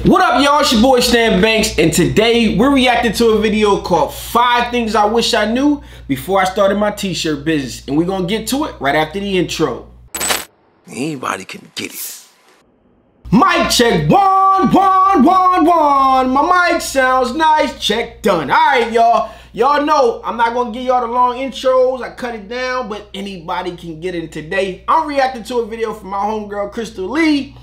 What up, y'all? It's your boy Stan Banks, and today we're reacting to a video called 5 Things I Wish I Knew Before I Started My T-Shirt Business. And we're gonna get to it right after the intro. Anybody can get it. Mic check, one. My mic sounds nice, check done. All right, y'all. Y'all know I'm not gonna give y'all the long intros. I cut it down, but anybody can get it today. I'm reacting to a video from my homegirl, Crystal Lee.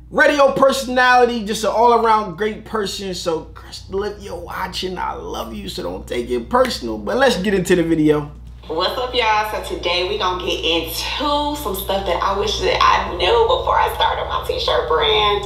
Radio personality, just an all-around great person. So Crystal, if you're watching, I love you, so don't take it personal. But let's get into the video. What's up, y'all? So today we're gonna get into some stuff that I wish that I knew before I started my t-shirt brand,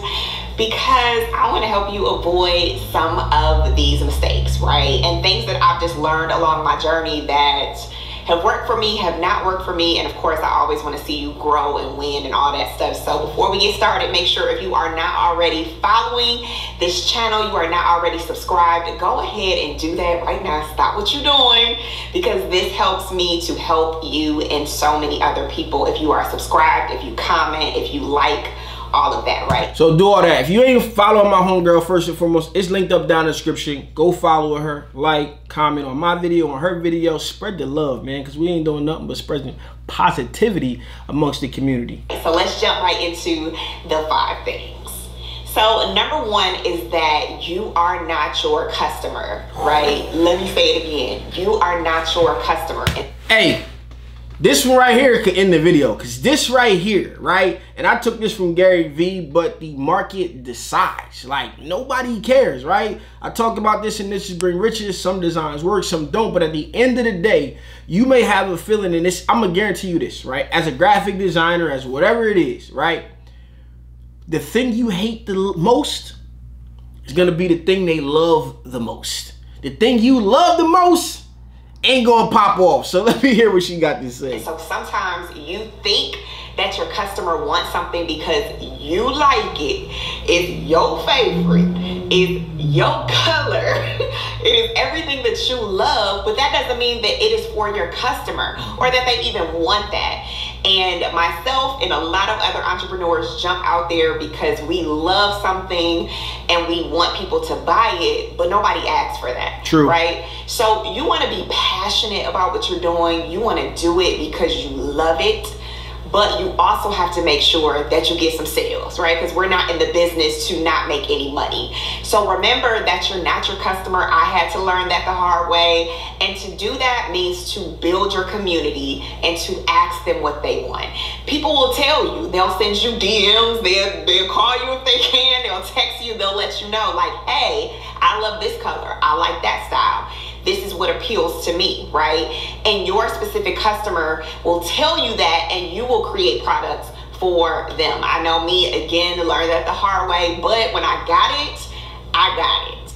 because I want to help you avoid some of these mistakes, right? And things that I've just learned along my journey that have worked for me, have not worked for me, and of course I always want to see you grow and win and all that stuff. So before we get started, make sure if you are not already following this channel, you are not already subscribed, go ahead and do that right now. Stop what you're doing, because this helps me to help you and so many other people. If you are subscribed, if you comment, if you like, all of that, right? So do all that. If you ain't following my homegirl, first and foremost, it's linked up down in the description. Go follow her, like, comment on my video, on her video. Spread the love, man, because we ain't doing nothing but spreading positivity amongst the community. So let's jump right into the 5 things. So number 1 is that you are not your customer, right? Let me say it again. You are not your customer. Hey, this one right here could end the video, because this right here, right? And I took this from Gary Vee, but the market decides. Like, nobody cares, right? I talked about this and this is bring riches. Some designs work, some don't. But at the end of the day, you may have a feeling, and this, I'm going to guarantee you this, right? As a graphic designer, as whatever it is, right? The thing you hate the most is going to be the thing they love the most. The thing you love the most ain't gonna pop off. So let me hear what she got to say. So sometimes you think that your customer wants something because you like it, it's your favorite, it's your color, it is everything that you love, but that doesn't mean that it is for your customer or that they even want that. And myself and a lot of other entrepreneurs jump out there because we love something and we want people to buy it, but nobody asks for that. True. Right? So you want to be passionate about what you're doing. You want to do it because you love it, but you also have to make sure that you get some sales, right? Because we're not in the business to not make any money. So remember that you're not your customer. I had to learn that the hard way. And to do that means to build your community and to ask them what they want. People will tell you, they'll send you DMs, they'll call you if they can, they'll text you, they'll let you know, like, hey, I love this color, I like that style. This is what appeals to me, right? And your specific customer will tell you that, and you will create products for them. I know me, again, to learn that the hard way, but when I got it, I got it.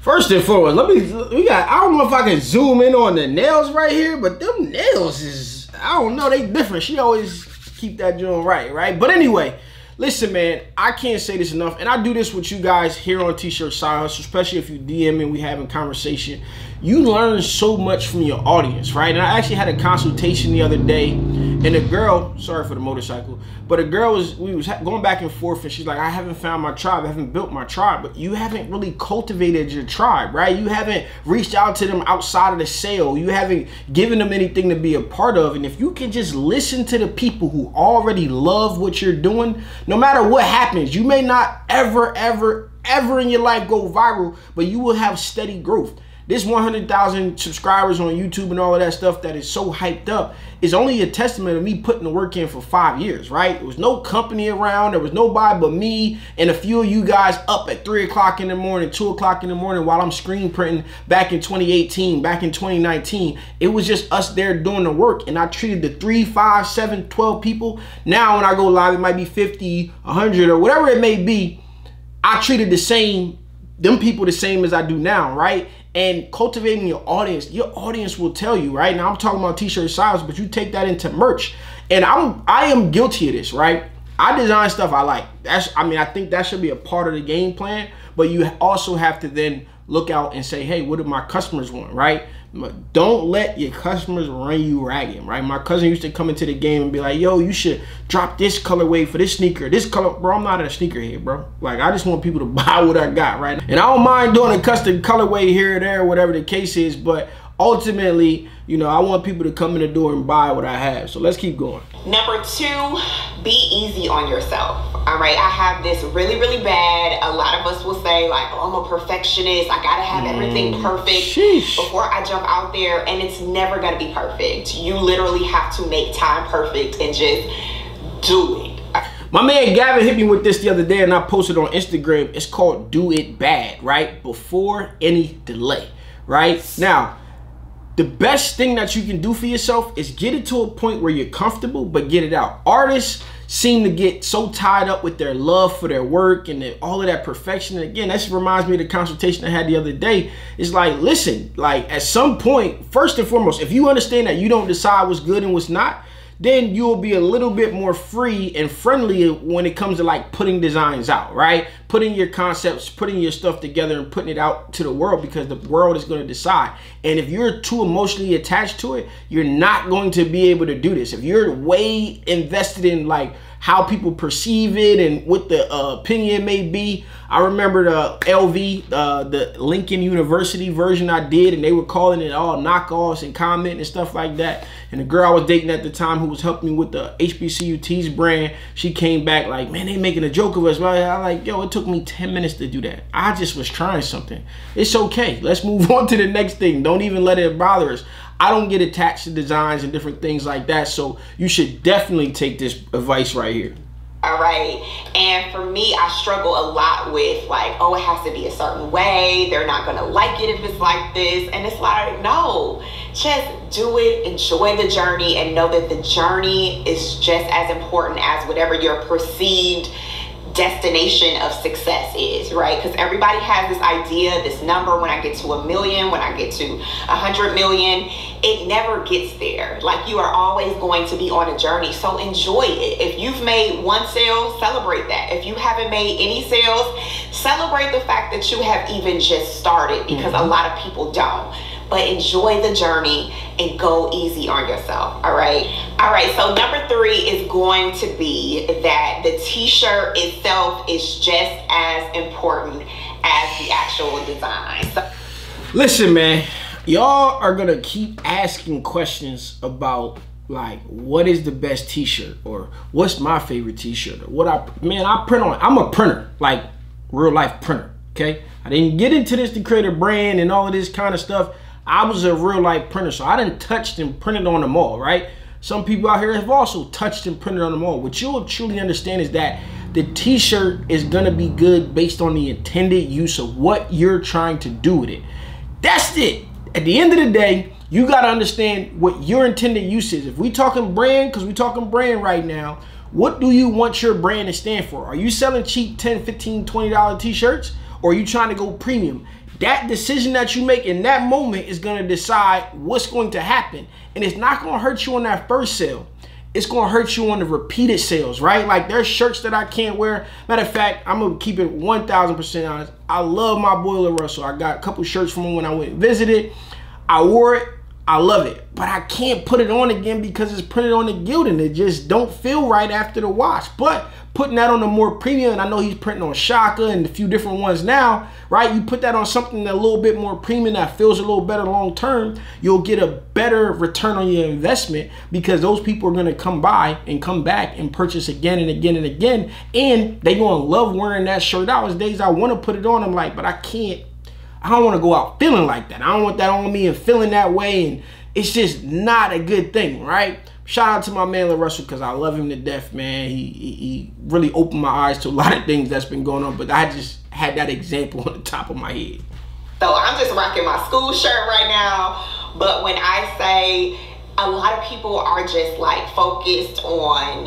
First and foremost, I don't know if I can zoom in on the nails right here, but them nails is, I don't know, they different. She always keep that joint right? But anyway, listen, man, I can't say this enough, and I do this with you guys here on T-Shirt Side Hustle, especially if you DM and we having conversation. You learn so much from your audience, right? And I actually had a consultation the other day, and a girl, sorry for the motorcycle, but a girl we was going back and forth, and she's like, I haven't found my tribe, I haven't built my tribe. But you haven't really cultivated your tribe, right? You haven't reached out to them outside of the sale. You haven't given them anything to be a part of. And if you can just listen to the people who already love what you're doing, no matter what happens, you may not ever in your life go viral, but you will have steady growth. This 100,000 subscribers on YouTube and all of that stuff that is so hyped up is only a testament of me putting the work in for 5 years, right? There was no company around. There was nobody but me and a few of you guys up at 3 o'clock in the morning, 2 o'clock in the morning while I'm screen printing back in 2018, back in 2019. It was just us there doing the work, and I treated the 3, 5, 7, 12 people. Now when I go live, it might be 50, 100, or whatever it may be. I treated them people the same as I do now, right? And cultivating your audience will tell you, right? Now I'm talking about t-shirt styles, but you take that into merch. And I am guilty of this, right? I design stuff I like. I think that should be a part of the game plan, but you also have to then look out and say, hey, what do my customers want, right? Don't let your customers run you ragged, right? My cousin used to come into the game and be like, yo, you should drop this colorway for this sneaker, this color. Bro, I'm not a sneakerhead, bro. Like, I just want people to buy what I got, right? And I don't mind doing a custom colorway here or there, whatever the case is, but ultimately, you know, I want people to come in the door and buy what I have. So let's keep going. Number 2, be easy on yourself. All right, I have this really, really bad. A lot of us will say like, oh, I'm a perfectionist. I gotta have everything perfect before I jump out there, and it's never gonna be perfect. You literally have to make time perfect and just do it. My man Gavin hit me with this the other day, and I posted on Instagram. It's called Do It Bad, right? Before any delay, right? Now, the best thing that you can do for yourself is get it to a point where you're comfortable, but get it out. Artists seem to get so tied up with their love for their work and all of that perfection. And again, that reminds me of the consultation I had the other day. It's like, listen, like at some point, first and foremost, if you understand that you don't decide what's good and what's not, then you'll be a little bit more free and friendly when it comes to like putting designs out, right? Putting your concepts, putting your stuff together and putting it out to the world, because the world is going to decide. And if you're too emotionally attached to it, you're not going to be able to do this. If you're way invested in like how people perceive it and what the opinion may be. I remember the LV, the Lincoln University version I did, and they were calling it all knockoffs and comment and stuff like that. And the girl I was dating at the time, who was helping me with the HBCUT's brand, she came back like, man, they making a joke of us. Right? I'm like, yo, it took me 10 minutes to do that. I just was trying something. It's okay. Let's move on to the next thing. Don't even let it bother us. I don't get attached to designs and different things like that. So you should definitely take this advice right here. All right. And for me, I struggle a lot with like, oh, it has to be a certain way. They're not going to like it if it's like this. And it's like, no, just do it. Enjoy the journey and know that the journey is just as important as whatever your perceived destination of success is, right? Because everybody has this idea, this number, when I get to 1 million, when I get to 100 million, it never gets there. Like, you are always going to be on a journey, so enjoy it. If you've made 1 sale, celebrate that. If you haven't made any sales, celebrate the fact that you have even just started, because a lot of people don't. But enjoy the journey and go easy on yourself. All right. All right. So number 3 is going to be that the t-shirt itself is just as important as the actual design. So listen, man, y'all are gonna keep asking questions about like, what is the best t-shirt, or what's my favorite t-shirt, or what I print on. I'm a printer, like real life printer. Okay. I didn't get into this to create a brand and all of this kind of stuff. I was a real life printer, so I done touched and printed on them all, right? Some people out here have also touched and printed on them all. What you'll truly understand is that the t-shirt is gonna be good based on the intended use of what you're trying to do with it. That's it. At the end of the day, you gotta understand what your intended use is. If we talking brand, because we talking brand right now, what do you want your brand to stand for? Are you selling cheap $10, $15, $20 t-shirts, or are you trying to go premium? That decision that you make in that moment is going to decide what's going to happen. And it's not going to hurt you on that first sale. It's going to hurt you on the repeated sales, right? Like, there's shirts that I can't wear. Matter of fact, I'm going to keep it 1000% honest. I love my boy Lil Russell. I got a couple shirts from him when I went and visited. I wore it. I love it. But I can't put it on again because it's printed on the gilding. It just don't feel right after the wash. But putting that on a more premium, and I know he's printing on Shaka and a few different ones now, right? You put that on something that a little bit more premium that feels a little better long term, you'll get a better return on your investment, because those people are going to come by and come back and purchase again and again and again, and they're going to love wearing that shirt out. There's days I want to put it on, I'm like, but I can't. I don't want to go out feeling like that. I don't want that on me and feeling that way, and it's just not a good thing, right? Shout out to my man Lil Russell, because I love him to death, man. He really opened my eyes to a lot of things that's been going on, but I just had that example on the top of my head. So I'm just rocking my school shirt right now, but when I say, a lot of people are just like focused on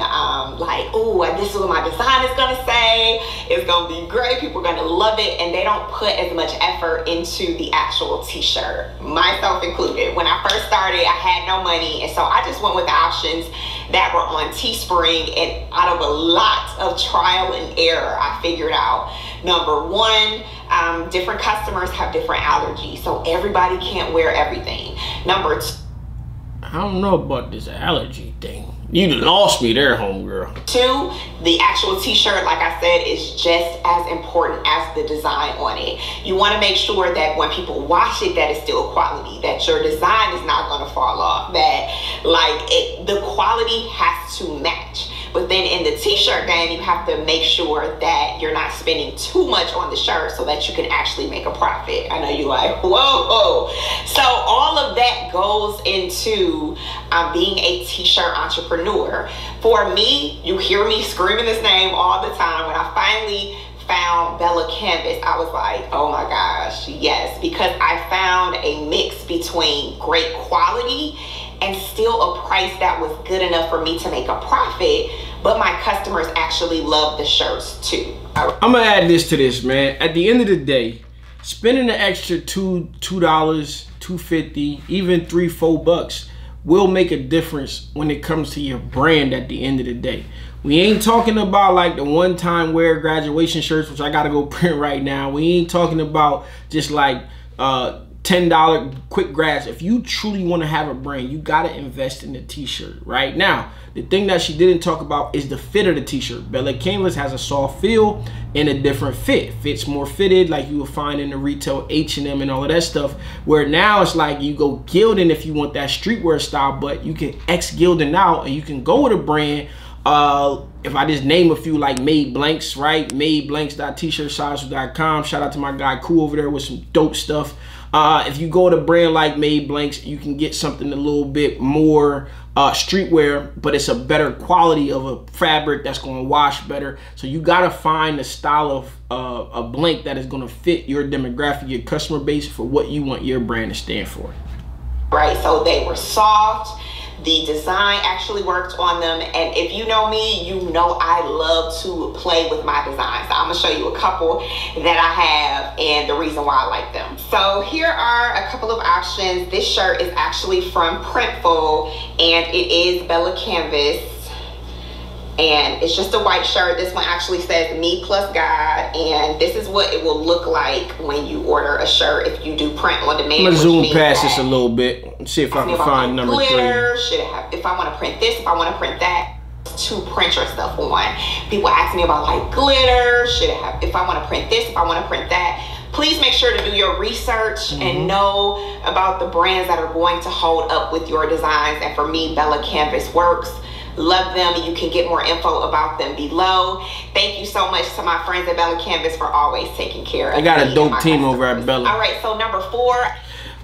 like, oh, this is what my design is gonna say. It's gonna be great. People are gonna love it, and they don't put as much effort into the actual t-shirt, myself included. When I first started, I had no money, and so I just went with the options that were on Teespring, and out of a lot of trial and error, I figured out, number 1, different customers have different allergies, so everybody can't wear everything. Number 2, I don't know about this allergy thing. You lost me there, homegirl. 2, the actual t-shirt, like I said, is just as important as the design on it. You want to make sure that when people wash it, that it's still quality, that your design is not going to fall off, that the quality has to match. But then in the t-shirt game, you have to make sure that you're not spending too much on the shirt so that you can actually make a profit. I know you're like, whoa. So all of that goes into being a t-shirt entrepreneur. For me, you hear me screaming this name all the time. When I finally found Bella Canvas, I was like, oh my gosh, yes, because I found a mix between great quality and still a price that was good enough for me to make a profit, but my customers actually love the shirts too. I'm gonna add this to this, man. At the end of the day, spending the extra $2, $2.50, even $3, $4 will make a difference when it comes to your brand at the end of the day. We ain't talking about like the one-time wear graduation shirts, which I gotta go print right now. We ain't talking about just like $10 quick grads. If you truly want to have a brand, you got to invest in the t-shirt. Right now, the thing that she didn't talk about is the fit of the t-shirt. Bella Canvas has a soft feel and a different fit. Fits more fitted, like you will find in the retail H&M and all of that stuff, where now it's like you go gilding if you want that streetwear style, but you can X gilding out and you can go with a brand. If I just name a few, like Made Blanks, right? madeblanks.tshirtsizes.com. Shout out to my guy Cool over there with some dope stuff. If you go to a brand like Made Blanks, you can get something a little bit more streetwear, but it's a better quality of a fabric that's going to wash better. So you got to find the style of a blank that is going to fit your demographic, your customer base, for what you want your brand to stand for. Right, so they were soft. The design actually worked on them, and if you know me, you know I love to play with my designs. So I'm gonna show you a couple that I have and the reason why I like them. So here are a couple of options. This shirt is actually from Printful, and it is Bella Canvas, and it's just a white shirt. This one actually says Me Plus God, and this is what it will look like when you order a shirt if you do print on demand. I'm gonna zoom past this a little bit and see if I can find number 3. Should it have, if I want to print this, if I want to print that, to print your stuff on. People ask me about like glitter, should it have, if I want to print this, if I want to print that. Please make sure to do your research and know about the brands that are going to hold up with your designs. And for me, Bella Canvas works. Love them. You can get more info about them below. Thank you so much to my friends at Bella Canvas for always taking care of me. I got a dope team over at Bella. All right, so number 4.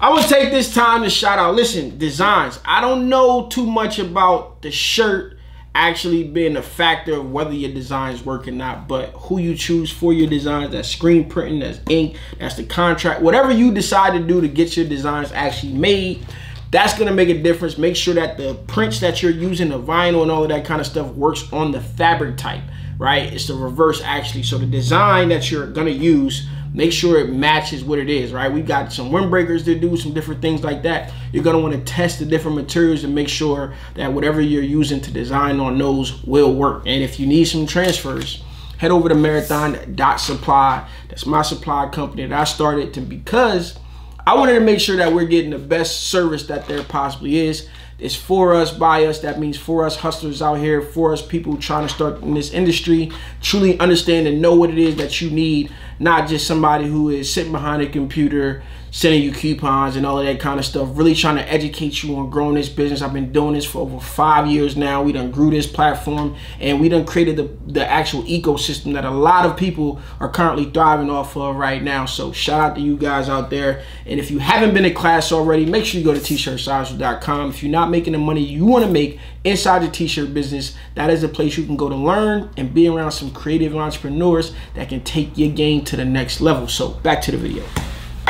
I would take this time to shout out, listen, designs. I don't know too much about the shirt actually being a factor of whether your designs work or not, but who you choose for your designs, that's screen printing, that's ink, that's the contract, whatever you decide to do to get your designs actually made, that's gonna make a difference. Make sure that the prints that you're using, the vinyl and all of that kind of stuff, works on the fabric type, right? It's the reverse actually. So the design that you're gonna use, make sure it matches what it is, right? We got some windbreakers to do, some different things like that. You're gonna wanna test the different materials and make sure that whatever you're using to design on those will work. And if you need some transfers, head over to marathon.supply. That's my supply company that I started because I wanted to make sure that we're getting the best service that there possibly is. It's for us, by us. That means for us hustlers out here, for us people trying to start in this industry, truly understand and know what it is that you need, not just somebody who is sitting behind a computer, sending you coupons and all of that kind of stuff. Really trying to educate you on growing this business. I've been doing this for over 5 years now. We done grew this platform and we done created the actual ecosystem that a lot of people are currently thriving off of right now. So shout out to you guys out there. And if you haven't been in class already, make sure you go to tshirtsizes.com. If you're not making the money you want to make inside your t-shirt business, that is a place you can go to learn and be around some creative entrepreneurs that can take your game to the next level. So back to the video.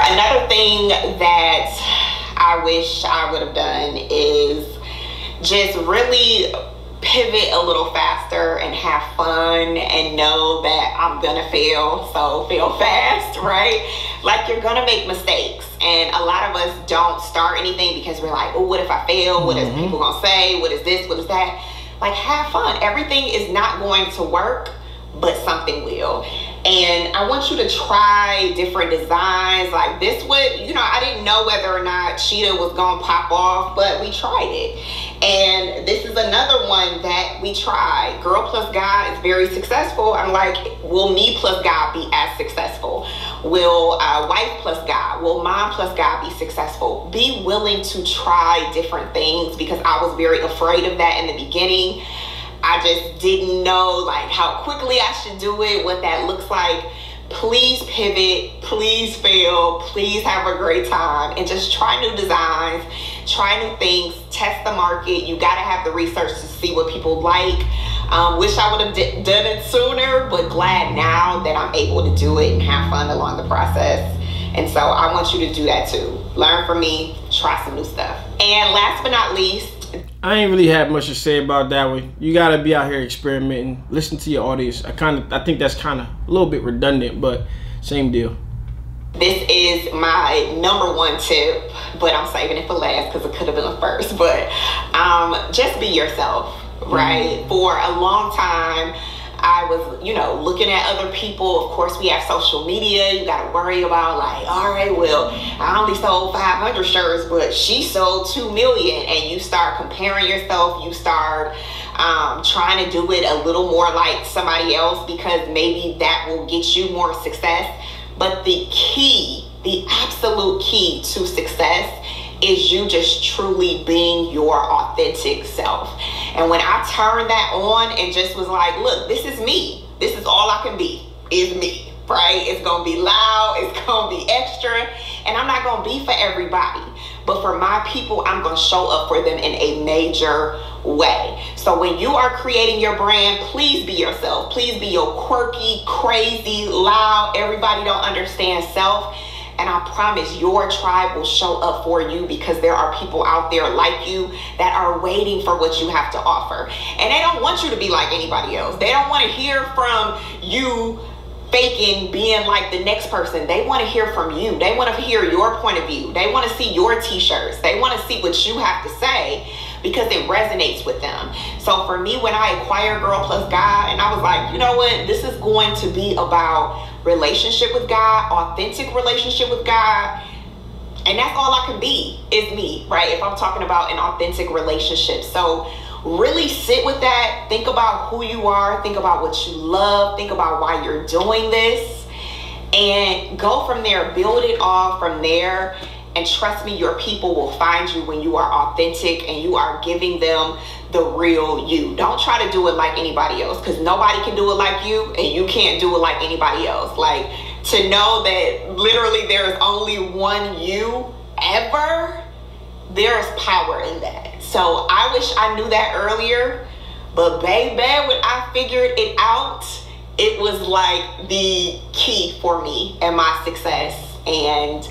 Another thing that I wish I would have done is just really pivot a little faster and have fun and know that I'm gonna fail, so fail fast, right? Like, you're gonna make mistakes, and a lot of us don't start anything because we're like, oh, what if I fail? What is people gonna say? What is this? What is that? Like, have fun. Everything is not going to work, but something will. And I want you to try different designs. Like this would, you know, I didn't know whether or not cheetah was gonna pop off, but we tried it. And this is another one that we tried. Girl plus guy is very successful. I'm like, will me plus guy be as successful? Will wife plus guy, will mom plus guy be successful? Be willing to try different things, because I was very afraid of that in the beginning. I just didn't know like how quickly I should do it, what that looks like. Please pivot, please fail, please have a great time, and just try new designs, try new things, test the market. You gotta have the research to see what people like. Wish I would have done it sooner, but glad now that I'm able to do it and have fun along the process. And so I want you to do that too. Learn from me, try some new stuff. And last but not least, I ain't really had much to say about that one. You gotta be out here experimenting, listen to your audience. I think that's kind of a little bit redundant, but same deal. This is my #1 tip, but I'm saving it for last because it could have been the first. But just be yourself, right? For a long time, I was, you know, looking at other people. Of course, we have social media. You got to worry about like, all right, well, I only sold 500 shirts, but she sold 2 million. And you start comparing yourself. You start trying to do it a little more like somebody else, because maybe that will get you more success. But the key, the absolute key to success is you just truly being your authentic self. And when I turned that on and just was like, look, this is me. This is all I can be, is me, right? It's gonna be loud, it's gonna be extra, and I'm not gonna be for everybody. But for my people, I'm gonna show up for them in a major way. So when you are creating your brand, please be yourself. Please be your quirky, crazy, loud, everybody don't understand self. And I promise your tribe will show up for you, because there are people out there like you that are waiting for what you have to offer. And they don't want you to be like anybody else. They don't want to hear from you faking being like the next person. They want to hear from you. They want to hear your point of view. They want to see your t-shirts. They want to see what you have to say, because it resonates with them. So for me, when I acquired Girl Plus Guy, and I was like, you know what, this is going to be about relationship with God, authentic relationship with God, and that's all I can be, is me, right? If I'm talking about an authentic relationship. So really sit with that, think about who you are, think about what you love, think about why you're doing this, and go from there, build it all from there. And trust me, your people will find you when you are authentic and you are giving them the real you. Don't try to do it like anybody else, because nobody can do it like you, and you can't do it like anybody else. Like, to know that literally there is only one you ever, there is power in that. So I wish I knew that earlier, but baby, when I figured it out, it was like the key for me and my success. And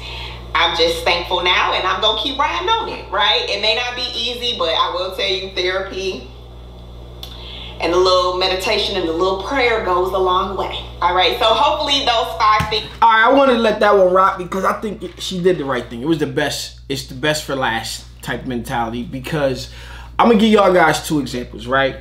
I'm just thankful now, and I'm gonna keep riding on it, right? It may not be easy, but I will tell you, therapy and a little meditation and a little prayer goes a long way. All right, so hopefully those 5 things. All right, I wanted to let that one rock, because I think she did the right thing. It was the best. It's the best for last type mentality, because I'm gonna give y'all guys 2 examples, right?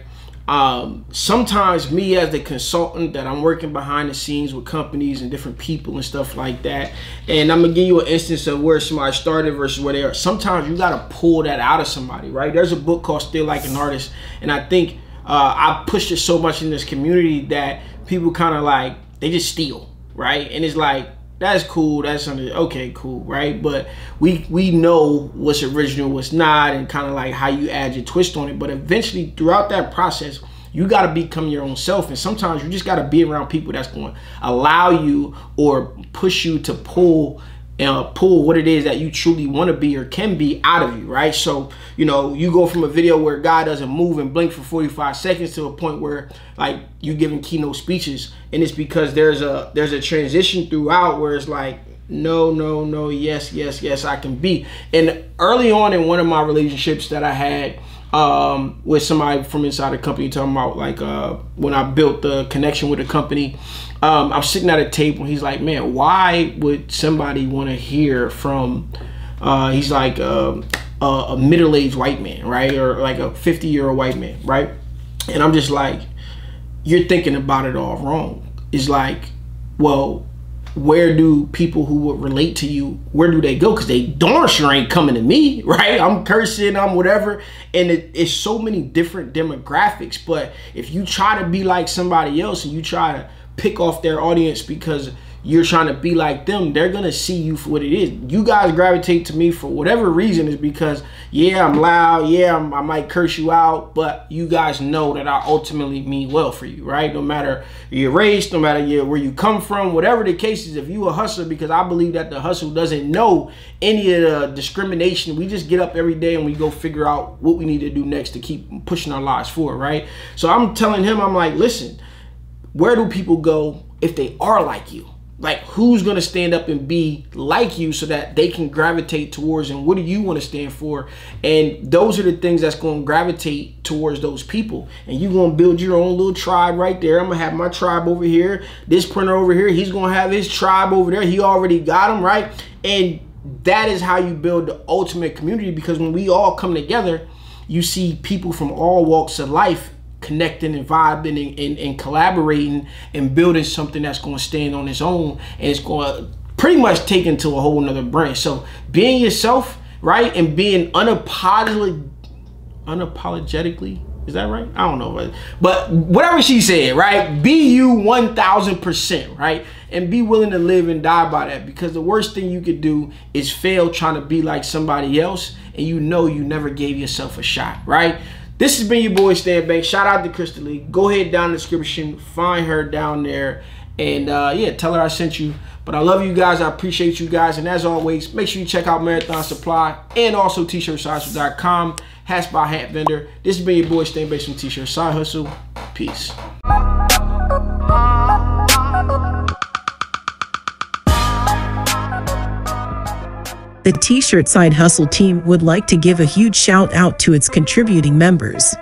Sometimes me as the consultant that I'm working behind the scenes with companies and different people and stuff like that, and I'm gonna give you an instance of where somebody started versus where they are. Sometimes you gotta pull that out of somebody, right? There's a book called Still Like an Artist, and I think I pushed it so much in this community that people kind of like, they just steal, right? And it's like, that's cool, that's something, okay, cool, right? But we know what's original, what's not, and kind of like how you add your twist on it. But eventually, throughout that process, you got to become your own self. And sometimes you just got to be around people that's going to allow you or push you to pull what it is that you truly want to be or can be out of you, right? So, you know, you go from a video where God doesn't move and blink for 45 seconds to a point where like you giving keynote speeches, and it's because there's a transition throughout where it's like, no, yes, I can be. And early on in one of my relationships that I had with somebody from inside the company, talking about like when I built the connection with the company, I'm sitting at a table and he's like, man, why would somebody want to hear from he's like a middle-aged white man, right? Or like a 50-year-old white man, right? And I'm just like, you're thinking about it all wrong. It's like, well, where do people who would relate to you, where do they go? Because they darn sure ain't coming to me, right? I'm cursing, I'm whatever. And it's so many different demographics. But if you try to be like somebody else and you try to pick off their audience because you're trying to be like them, they're gonna see you for what it is. You guys gravitate to me for whatever reason, is because, yeah, I'm loud, yeah, I might curse you out, but you guys know that I ultimately mean well for you, right? No matter your race, no matter where you come from, whatever the case is, if you a hustler, because I believe that the hustle doesn't know any of the discrimination. We just get up every day and we go figure out what we need to do next to keep pushing our lives forward, right? So I'm telling him, I'm like, listen, where do people go if they are like you? Like, who's going to stand up and be like you so that they can gravitate towards, and what do you want to stand for? And those are the things that's going to gravitate towards those people. And you're going to build your own little tribe right there. I'm going to have my tribe over here. This printer over here, he's going to have his tribe over there. He already got them, right? And that is how you build the ultimate community, because when we all come together, you see people from all walks of life connecting and vibing and collaborating and building something that's going to stand on its own, and it's going to pretty much take into a whole nother branch. So being yourself, right, and being unapologetically, is that right? I don't know, but whatever she said, right? Be you 1000%, right? And be willing to live and die by that, because the worst thing you could do is fail trying to be like somebody else, and you know you never gave yourself a shot, right? This has been your boy Stan Banks. Shout out to Crystal Lee. Go ahead down in the description, find her down there, and yeah, tell her I sent you. But I love you guys. I appreciate you guys. And as always, make sure you check out Marathon Supply and also t-shirtssidehustle.com. Hats by Hat Vendor. This has been your boy Stan Banks from T-Shirt Side Hustle. Peace. The T-Shirt Side Hustle team would like to give a huge shout out to its contributing members.